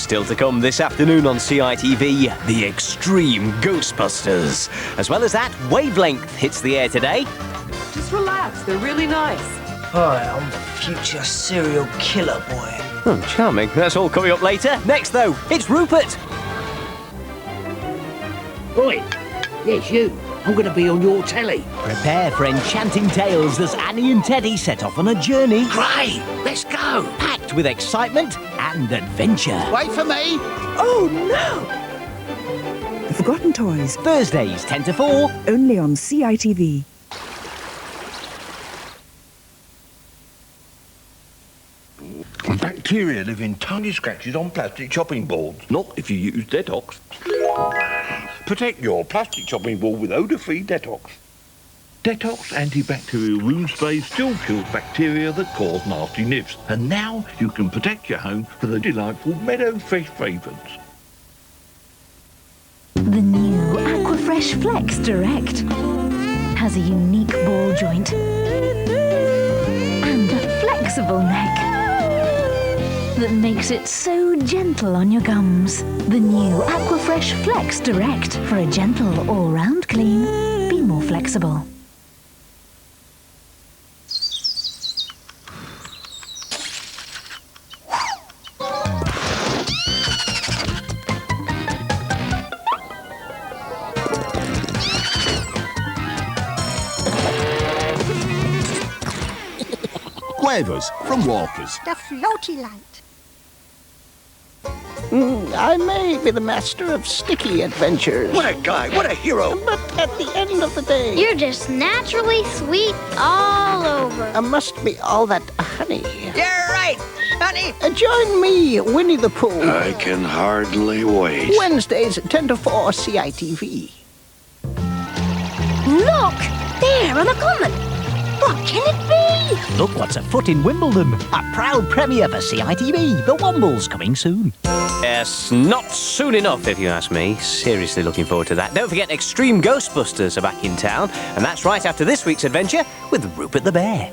Still to come this afternoon on CITV, the Extreme Ghostbusters. As well as that, Wavelength hits the air today. Just relax, they're really nice. Hi, I'm future serial killer boy. Oh, charming. That's all coming up later. Next, though, it's Rupert. Oi, yes, you. I'm going to be on your telly. Prepare for enchanting tales as Annie and Teddy set off on a journey Great, let's go. packed with excitement and adventure. Wait for me. Oh, no! The Forgotten Toys, Thursdays 10 to 4. only on CITV. Bacteria live in tiny scratches on plastic chopping boards, not if you use detox. Protect your plastic chopping board with odour-free detox. Detox antibacterial room spray still kills bacteria that cause nasty nifs. And now you can protect your home with a delightful Meadow Fresh fragrance. The new Aquafresh Flex Direct has a unique ball joint and a flexible neck that makes it so gentle on your gums. The new Aquafresh Flex Direct for a gentle all-round clean. Be more flexible. Quavers from Walkers. The floaty light. I may be the master of sticky adventures, What a guy, what a hero! but at the end of the day, You're just naturally sweet all over. I must be all that honey. You're right, honey. Join me, Winnie the Pooh. I can hardly wait. Wednesdays, 10 to 4, CITV. Look! There on the common! What can it be? Look what's afoot in Wimbledon. A proud premiere for CITV. The Wombles coming soon. Yes, not soon enough, if you ask me. Seriously looking forward to that. Don't forget, Extreme Ghostbusters are back in town, and that's right after this week's adventure with Rupert the Bear.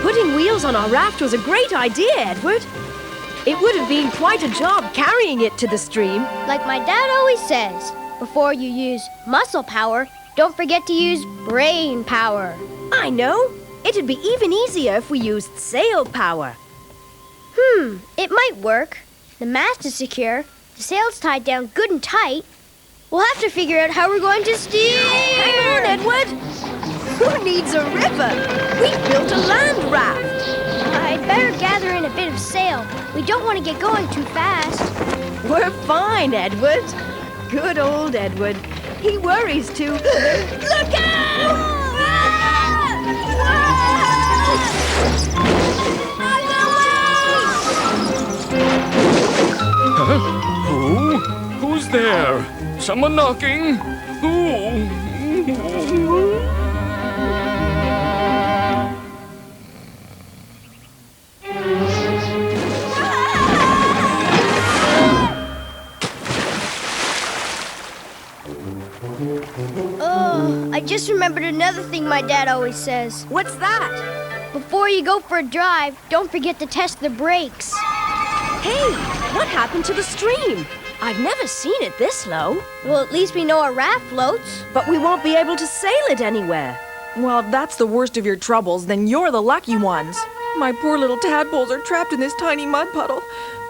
Putting wheels on our raft was a great idea, Edward. It would have been quite a job carrying it to the stream. Like my dad always says, before you use muscle power, don't forget to use brain power. I know. It'd be even easier if we used sail power. It might work. The mast is secure, the sail's tied down good and tight. We'll have to figure out how we're going to steer. Hang on, Edward. Who needs a river? We've built a land raft. I'd better gather in a bit of sail. We don't want to get going too fast. We're fine, Edward. Good old Edward. He worries too. Look out! Who's there? Someone knocking? Who? Oh, I just remembered another thing my dad always says. What's that? Before you go for a drive, don't forget to test the brakes. Hey, what happened to the stream? I've never seen it this low. Well, at least we know our raft floats. But we won't be able to sail it anywhere. Well, if that's the worst of your troubles, then you're the lucky ones. My poor little tadpoles are trapped in this tiny mud puddle,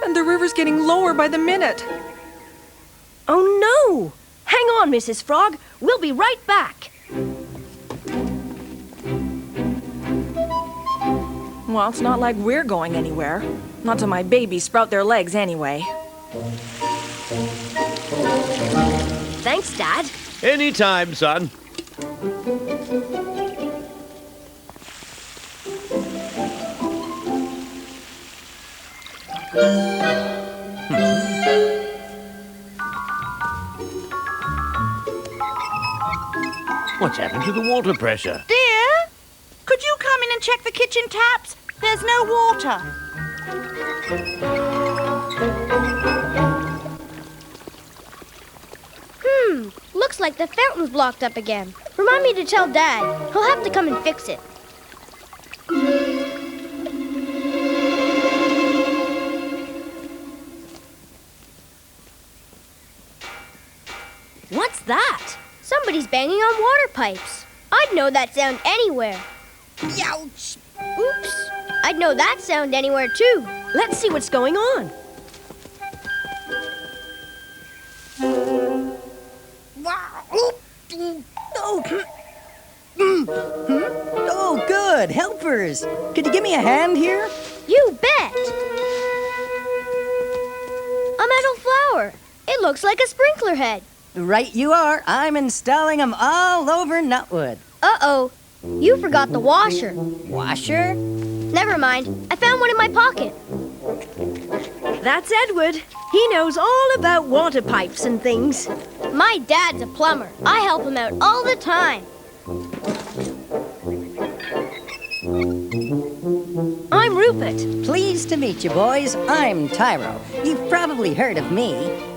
and the river's getting lower by the minute. Oh, no! Hang on, Mrs. Frog. We'll be right back. Well, it's not like we're going anywhere. Not till my babies sprout their legs anyway. Thanks, Dad. Anytime, son. What's happened to the water pressure? Dear, could you come in and check the kitchen taps? There's no water. Looks like the fountain's blocked up again. Remind me to tell Dad. He'll have to come and fix it. What's that? Somebody's banging on water pipes. I'd know that sound anywhere. Ouch! Oops. I'd know that sound anywhere, too. Let's see what's going on. Oh, good. Helpers. Could you give me a hand here? You bet. A metal flower. It looks like a sprinkler head. Right you are. I'm installing them all over Nutwood. Uh-oh. You forgot the washer. Washer? Never mind. I found one in my pocket. That's Edward. He knows all about water pipes and things. My dad's a plumber. I help him out all the time. I'm Rupert. Pleased to meet you, boys. I'm Tyro. You've probably heard of me.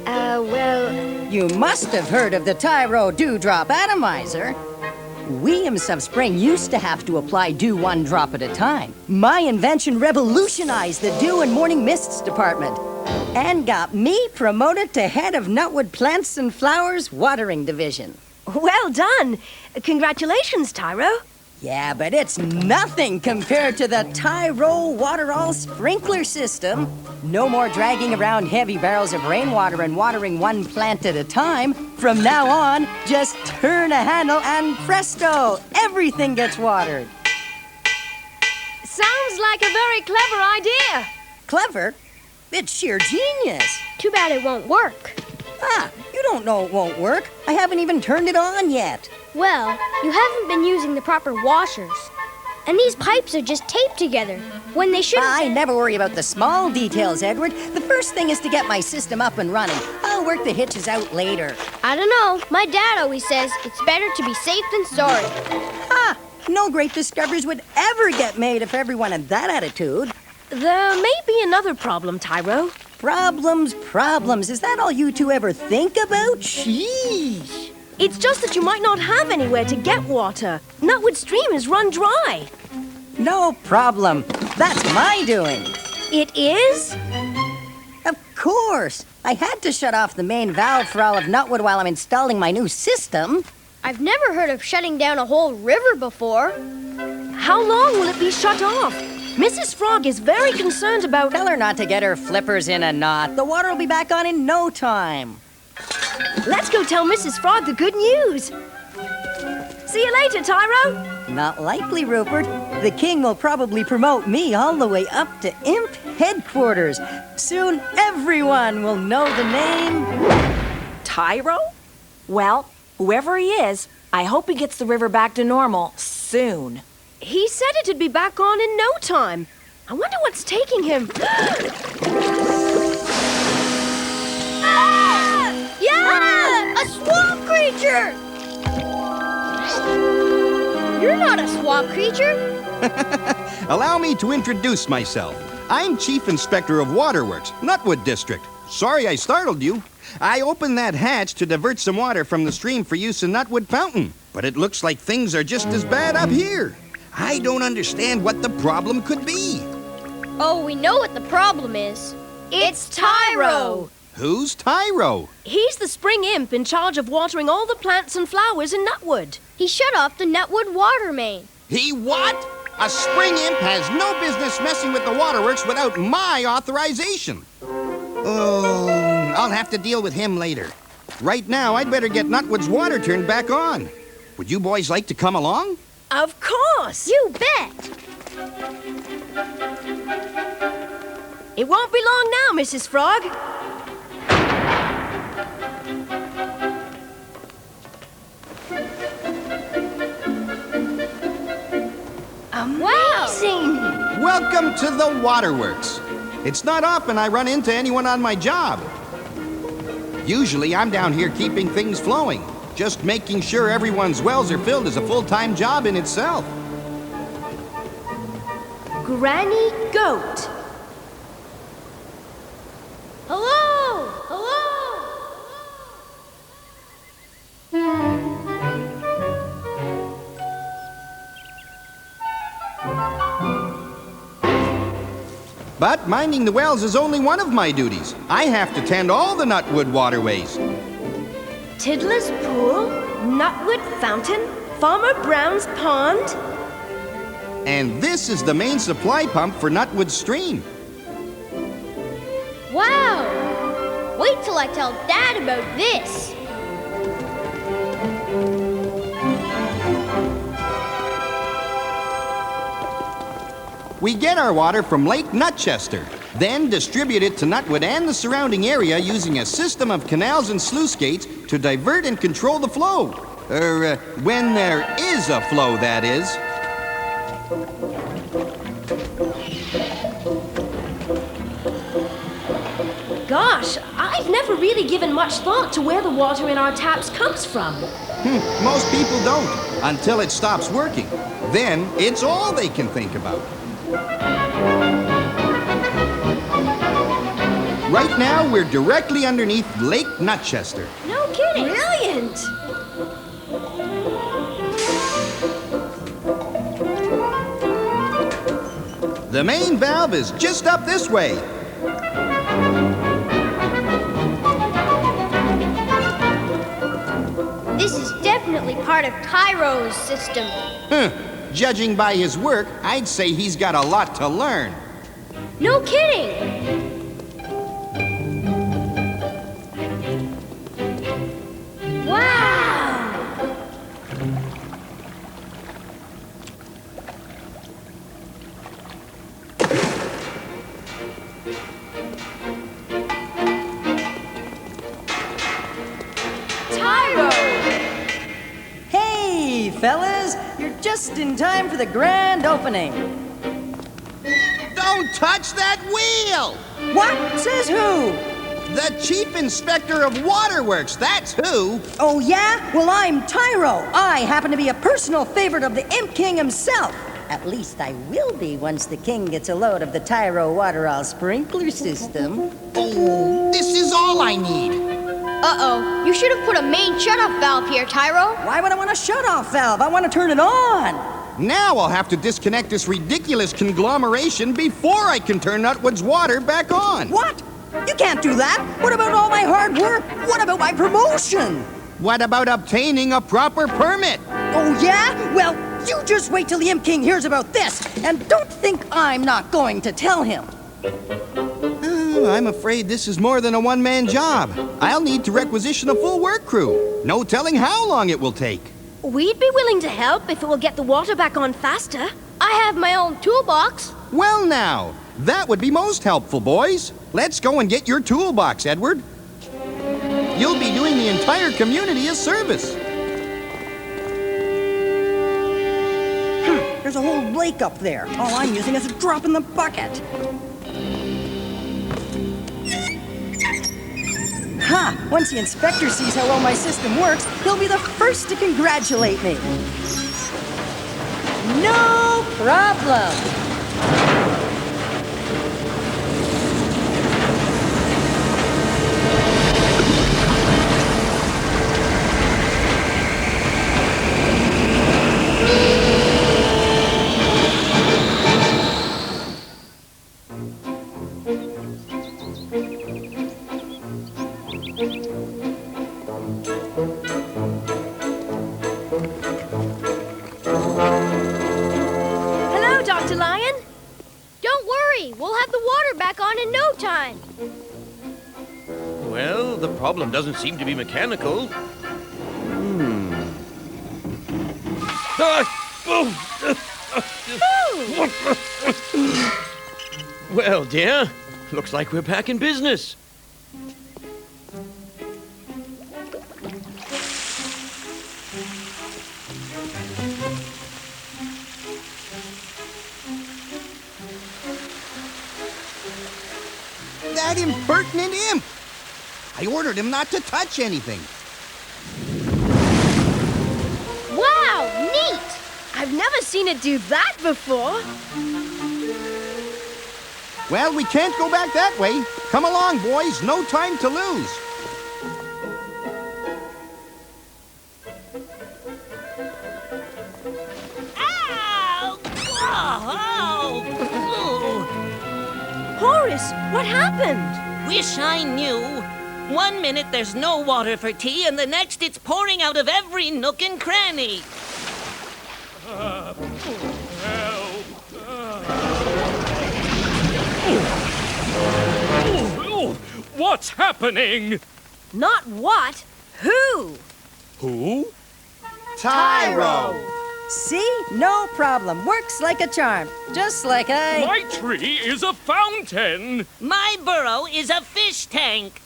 Well... You must have heard of the Tyro Dewdrop Atomizer. We in Sub Spring used to have to apply dew one drop at a time. My invention revolutionized the dew and morning mists department and got me promoted to head of Nutwood Plants and Flowers Watering Division. Well done. Congratulations, Tyro. Yeah, but it's nothing compared to the Tyro Water-All Sprinkler System. No more dragging around heavy barrels of rainwater and watering one plant at a time. From now on, just turn a handle and presto, everything gets watered. Sounds like a very clever idea. Clever? It's sheer genius. Too bad it won't work. Ah, you don't know it won't work. I haven't even turned it on yet. Well, you haven't been using the proper washers. And these pipes are just taped together when they shouldn't. I never worry about the small details, Edward. The first thing is to get my system up and running. I'll work the hitches out later. I don't know. My dad always says it's better to be safe than sorry. Ah, no great discoveries would ever get made if everyone had that attitude. There may be another problem, Tyro. Problems. Is that all you two ever think about? Sheesh. It's just that you might not have anywhere to get water. Nutwood Stream has run dry. No problem. That's my doing. It is? Of course. I had to shut off the main valve for all of Nutwood while I'm installing my new system. I've never heard of shutting down a whole river before. How long will it be shut off? Mrs. Frog is very concerned about... Tell her not to get her flippers in a knot. The water will be back on in no time. Let's go tell Mrs. Frog the good news. See you later, Tyro. Not likely, Rupert. The king will probably promote me all the way up to Imp headquarters. Soon everyone will know the name... Tyro? Well, whoever he is, I hope he gets the river back to normal soon. He said it'd be back on in no time. I wonder what's taking him. Yeah! A swamp creature! You're not a swamp creature. Allow me to introduce myself. I'm Chief Inspector of Waterworks, Nutwood District. Sorry I startled you. I opened that hatch to divert some water from the stream for use in Nutwood Fountain. But it looks like things are just as bad up here. I don't understand what the problem could be. Oh, we know what the problem is. It's Tyro! Who's Tyro? He's the spring imp in charge of watering all the plants and flowers in Nutwood. He shut off the Nutwood water main. He what? A spring imp has no business messing with the waterworks without my authorization. Oh, I'll have to deal with him later. Right now, I'd better get Nutwood's water turned back on. Would you boys like to come along? Of course! You bet! It won't be long now, Mrs. Frog. Amazing! Welcome to the waterworks. It's not often I run into anyone on my job. Usually, I'm down here keeping things flowing. Just making sure everyone's wells are filled is a full-time job in itself. Granny Goat. Hello! Hello! But minding the wells is only one of my duties. I have to tend all the Nutwood waterways. Tiddler's Pool, Nutwood Fountain, Farmer Brown's Pond. And this is the main supply pump for Nutwood Stream. Wow! Wait till I tell Dad about this. We get our water from Lake Nutchester, then distribute it to Nutwood and the surrounding area using a system of canals and sluice gates to divert and control the flow. When there is a flow, that is. Gosh, I've never really given much thought to where the water in our taps comes from. Most people don't, until it stops working. Then it's all they can think about. Right now, we're directly underneath Lake Nutchester. No kidding. Brilliant. The main valve is just up this way. This is definitely part of Tyro's system. Judging by his work, I'd say he's got a lot to learn. No kidding! Wow! Tyro! Hey, fellas, you're just in time for the grand opening. Don't touch that wheel! What? Says who? The Chief Inspector of Waterworks, that's who! Oh, yeah? Well, I'm Tyro. I happen to be a personal favorite of the Imp King himself. At least I will be once the king gets a load of the Tyro Waterall sprinkler system. Oh, this is all I need. Uh-oh, you should have put a main shut-off valve here, Tyro. Why would I want a shut-off valve? I want to turn it on. Now I'll have to disconnect this ridiculous conglomeration before I can turn Nutwood's water back on. What? You can't do that. What about all my hard work? What about my promotion? What about obtaining a proper permit? Oh, yeah? Well, you just wait till the Imp King hears about this, and don't think I'm not going to tell him. I'm afraid this is more than a one-man job. I'll need to requisition a full work crew. No telling how long it will take. We'd be willing to help if it will get the water back on faster. I have my own toolbox. Well now, that would be most helpful, boys. Let's go and get your toolbox, Edward. You'll be doing the entire community a service. There's a whole lake up there. All I'm using is a drop in the bucket. Ha! Once the inspector sees how well my system works, he'll be the first to congratulate me. No problem. Hello, Dr. Lion. Don't worry, we'll have the water back on in no time. Well, the problem doesn't seem to be mechanical. Well, dear, looks like we're back in business. That impertinent imp! I ordered him not to touch anything. Wow, neat! I've never seen it do that before. Well, we can't go back that way. Come along, boys. No time to lose. Horace, what happened? Wish I knew. 1 minute there's no water for tea, and the next it's pouring out of every nook and cranny. What's happening? Not what, who? Who? Tyro! See? No problem. Works like a charm. Just like I... My tree is a fountain. My burrow is a fish tank.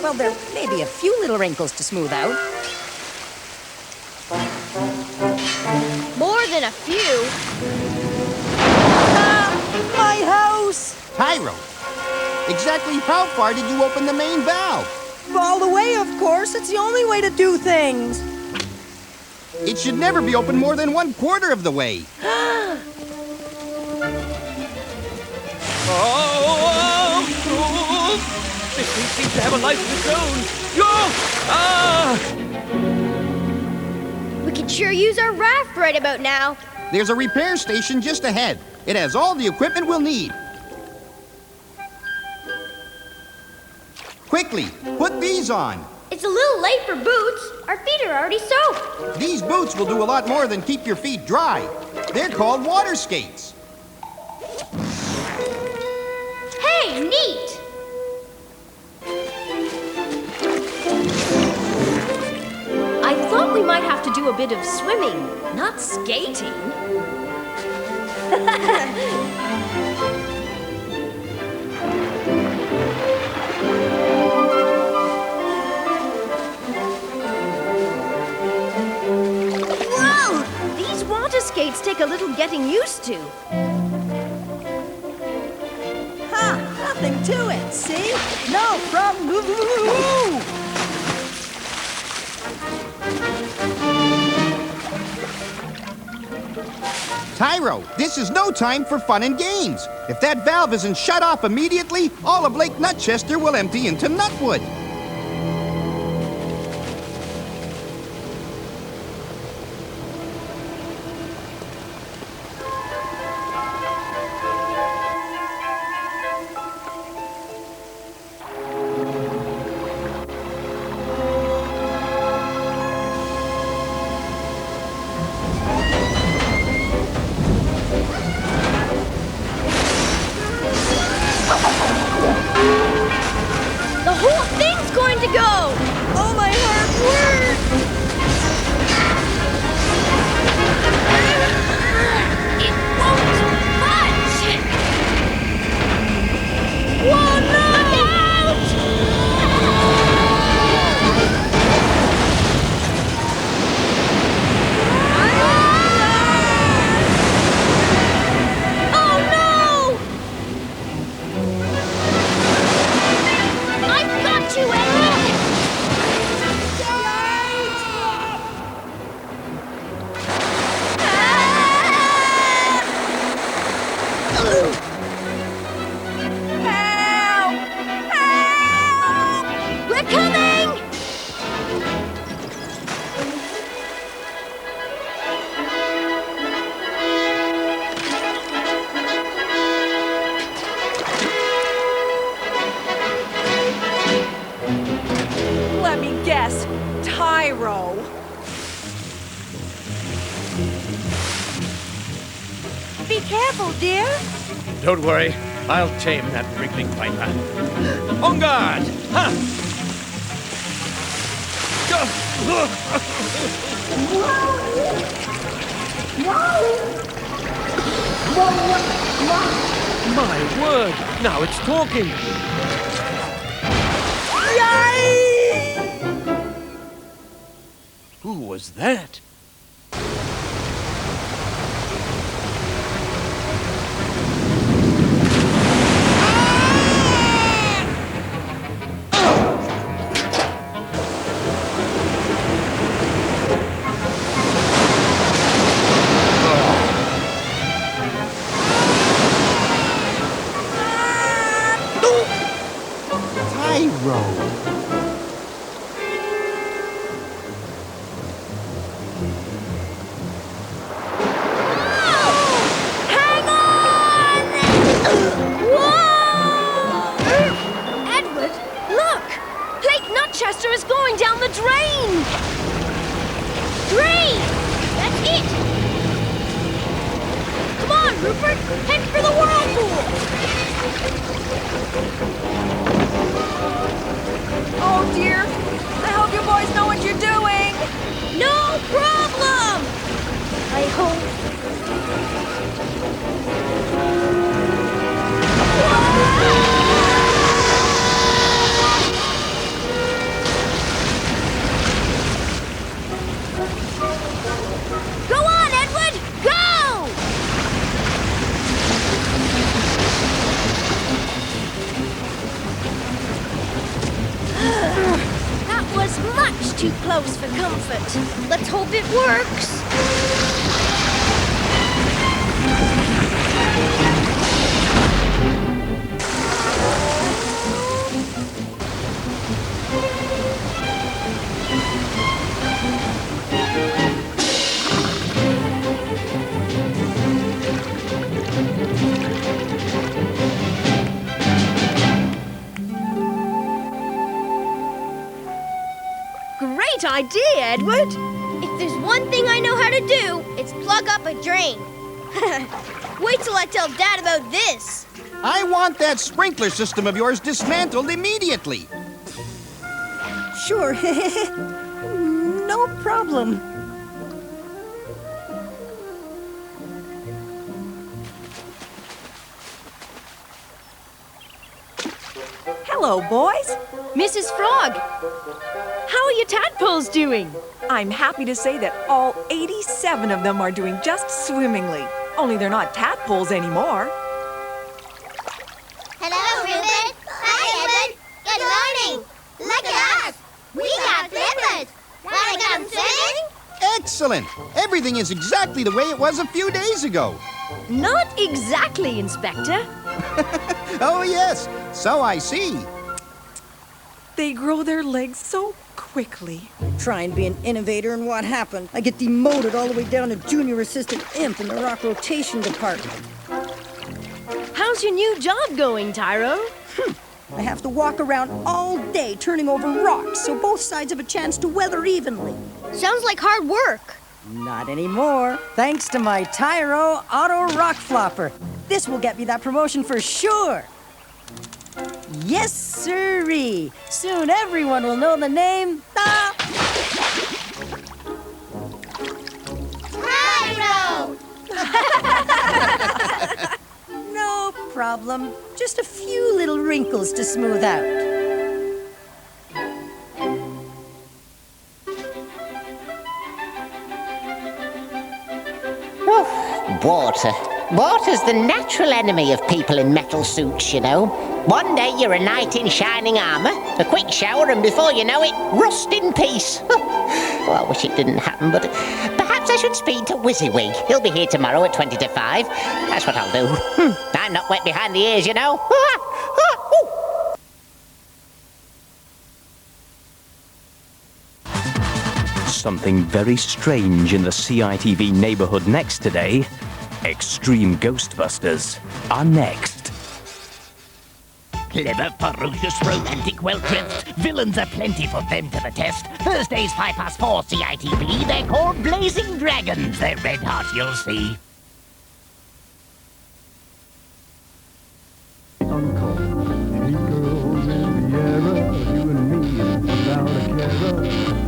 Well, there may be a few little wrinkles to smooth out. More than a few. My house! Tyro, exactly how far did you open the main valve? All the way, of course. It's the only way to do things. It should never be open more than 1/4 of the way. This thing seems to have a life of its own. We could sure use our raft right about now. There's a repair station just ahead. It has all the equipment we'll need. Quickly, put these on. It's a little late for boots. Our feet are already soaked. These boots will do a lot more than keep your feet dry. They're called water skates. Hey, neat! I thought we might have to do a bit of swimming, not skating. Whoa! These water skates take a little getting used to. Ha! Nothing to it, see? No problem. Tyro, this is no time for fun and games. If that valve isn't shut off immediately, all of Lake Nutchester will empty into Nutwood. The whole thing Let me guess. Tyro. Be careful, dear. Don't worry. I'll tame that wriggling viper. On guard! Ha! My word! Now it's talking! Who was that? Is going down the drain! Drain! That's it! Come on, Rupert! Head for the whirlpool! Oh dear! I hope you boys know what you're doing! No problem! I hope. Go on, Edward! Go! That was much too close for comfort. Let's hope it works. Great idea, Edward! If there's one thing I know how to do, it's plug up a drain. Wait till I tell Dad about this. I want that sprinkler system of yours dismantled immediately. Sure. No problem. Hello, boys. Mrs. Frog, how are your tadpoles doing? I'm happy to say that all 87 of them are doing just swimmingly. Only they're not tadpoles anymore. Hello, Rupert. Hi, Edward. Good morning. Look at us. We got flippers. Wanna come swimming? Excellent. Everything is exactly the way it was a few days ago. Not exactly, Inspector. Oh, yes. So I see. They grow their legs so quickly. Try and be an innovator, and what happened? I get demoted all the way down to junior assistant imp in the rock rotation department. How's your new job going, Tyro? I have to walk around all day turning over rocks so both sides have a chance to weather evenly. Sounds like hard work. Not anymore. Thanks to my Tyro Auto Rock Flopper. This will get me that promotion for sure. Yes, sirree. Soon everyone will know the name. Tyro! No problem. Just a few little wrinkles to smooth out. Water. Water's the natural enemy of people in metal suits, you know. One day you're a knight in shining armor, a quick shower, and before you know it, rust in peace. Well, I wish it didn't happen, but perhaps I should speak to WYSIWYG. He'll be here tomorrow at 20 to 5. That's what I'll do. I'm not wet behind the ears, you know. Something very strange in the CITV neighborhood next today. Extreme Ghostbusters are next. Clever, ferocious, romantic, well-dressed. Villains are plenty, put them to the test. Thursdays, 4:05, CITV. They're called Blazing Dragons. They're red hot, you'll see.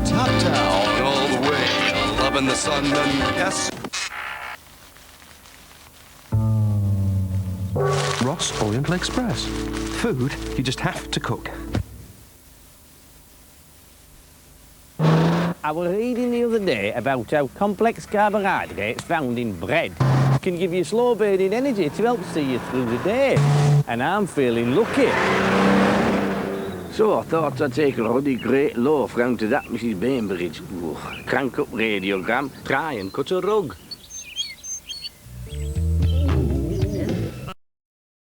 Top down all the way, loving the sun and yes. Ross Oriental Express. Food you just have to cook. I was reading the other day about how complex carbohydrates found in bread can give you slow-burning energy to help see you through the day. And I'm feeling lucky. So I thought I'd take a ruddy great loaf round to that Mrs. Bainbridge. Ooh, crank up radiogram, try and cut a rug.